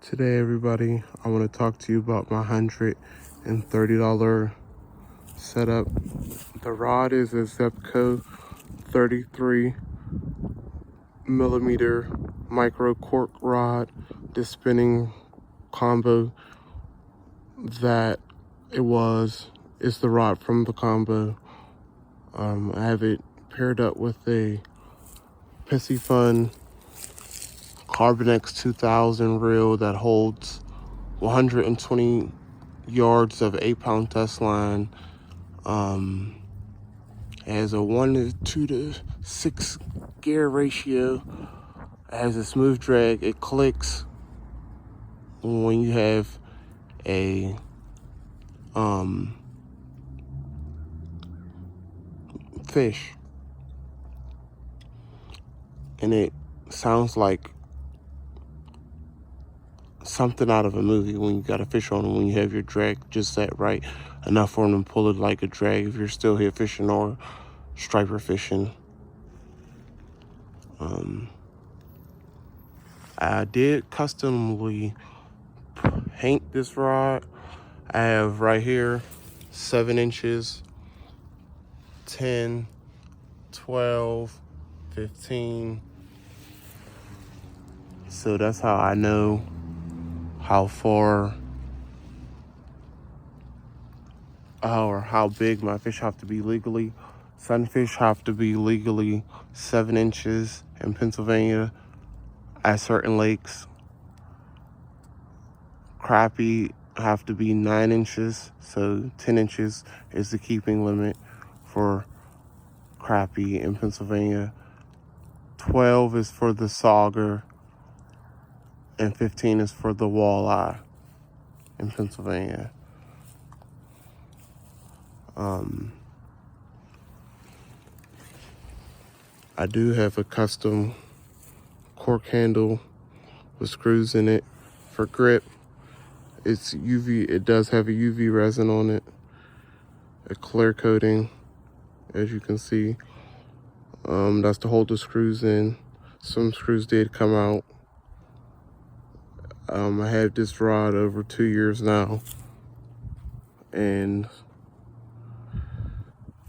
Today, everybody, I want to talk to you about my $130 setup. The rod is a Zebco 33 millimeter micro cork rod, the spinning combo that is the rod from the combo. I have it paired up with a Pissy Fun Carbonate 2000 reel that holds 120 yards of 8-pound test line. Has a 1:2:6 gear ratio. It has a smooth drag. It clicks when you have a fish, and it sounds like something out of a movie when you got a fish on, and when you have your drag just set right enough for them to pull it like a drag if you're still here fishing or striper fishing. I did customly paint this rod. I have right here 7 inches, 10, 12, 15. So that's how I know how far or how big my fish have to be legally. Sunfish have to be legally 7 inches in Pennsylvania at certain lakes. Crappie have to be 9 inches, so 10 inches is the keeping limit for crappie in Pennsylvania. 12 is for the sauger, and 15 is for the walleye in Pennsylvania. I do have a custom cork handle with screws in it for grip. It's UV. It does have a UV resin on it, a clear coating, as you can see. That's to hold the screws in. Some screws did come out. I have this rod over 2 years now, and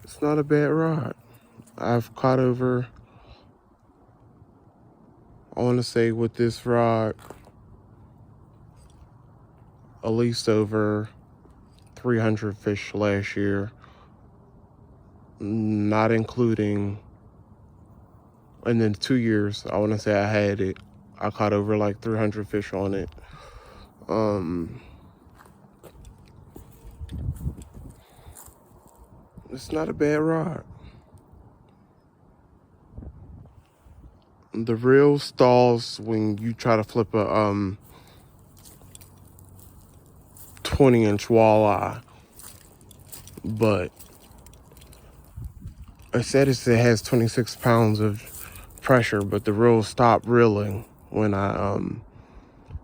it's not a bad rod. I've caught over, I want to say with this rod, at least over 300 fish last year, not including, and then 2 years, I want to say I had it, I caught over like 300 fish on it. It's not a bad rod. The reel stalls when you try to flip a 20-inch walleye, but it said it has 26 pounds of pressure, but the reel stopped reeling when I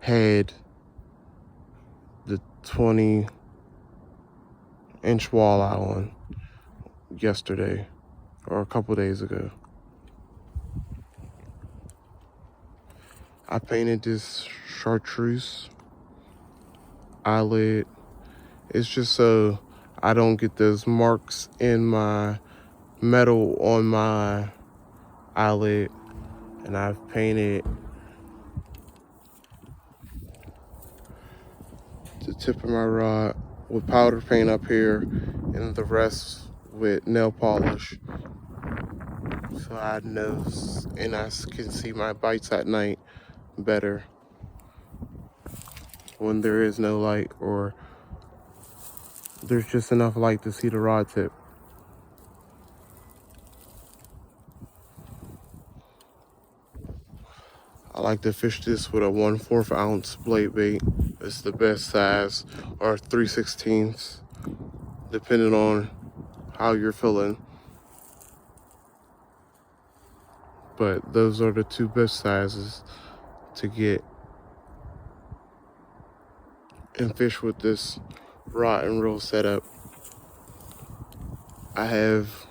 had the 20-inch walleye on yesterday or a couple days ago. I painted this chartreuse eyelid. It's just so I don't get those marks in my metal on my eyelid, and I've painted the tip of my rod with powder paint up here and the rest with nail polish, so I know and I can see my bites at night better when there is no light or there's just enough light to see the rod tip. I like to fish this with a 1/4 ounce blade bait. It's the best size, or 3/16, depending on how you're feeling. But those are the two best sizes to get and fish with this rod and reel setup. I have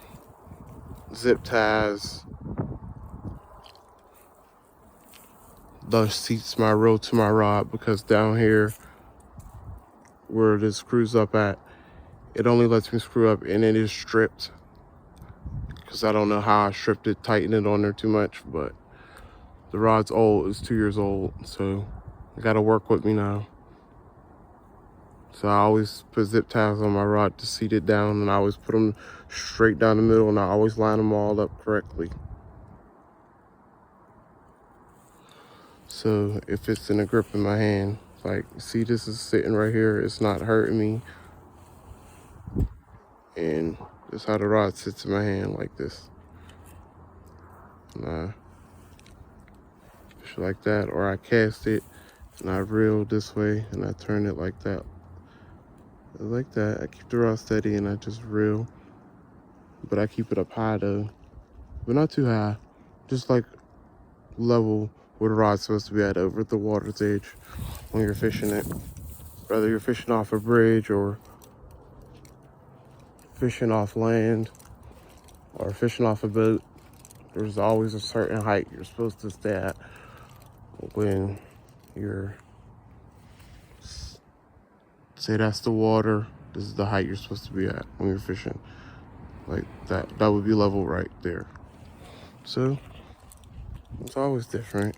zip ties the seats my reel to my rod, because down here where this screws up at, it only lets me screw up and it is stripped, because I don't know how I stripped it, tightened it on there too much, but the rod's old, it's 2 years old, so I gotta work with me now. So I always put zip ties on my rod to seat it down, and I always put them straight down the middle, and I always line them all up correctly. So it fits in a grip in my hand. Like, see, this is sitting right here, it's not hurting me. And that's how the rod sits in my hand, like this. And I fish it like that, or I cast it and I reel this way and I turn it like that. Like that. I keep the rod steady and I just reel. But I keep it up high though. But not too high. Just like level where the rod's supposed to be at, over the water's edge when you're fishing it. Whether you're fishing off a bridge or fishing off land or fishing off a boat, there's always a certain height you're supposed to stay at when you're, say that's the water, this is the height you're supposed to be at when you're fishing. Like that would be level right there. So it's always different.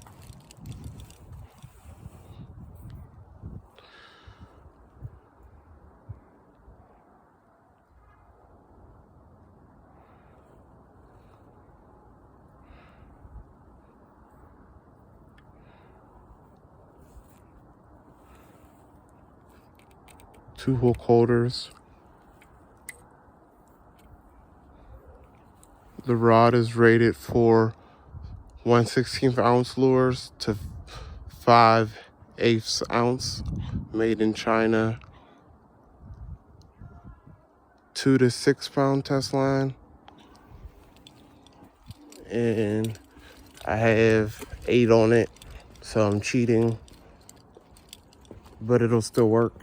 Two hook holders. The rod is rated for 1/16 ounce lures to 5/8 ounce, made in China. 2 to 6 pound test line. And I have 8 on it, so I'm cheating, but it'll still work.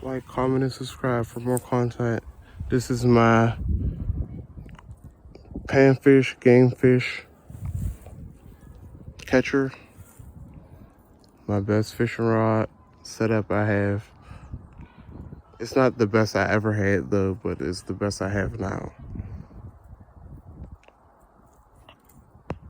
Like, comment, and subscribe for more content. This is my panfish, game fish catcher. My best fishing rod setup I have. It's not the best I ever had though, but it's the best I have now.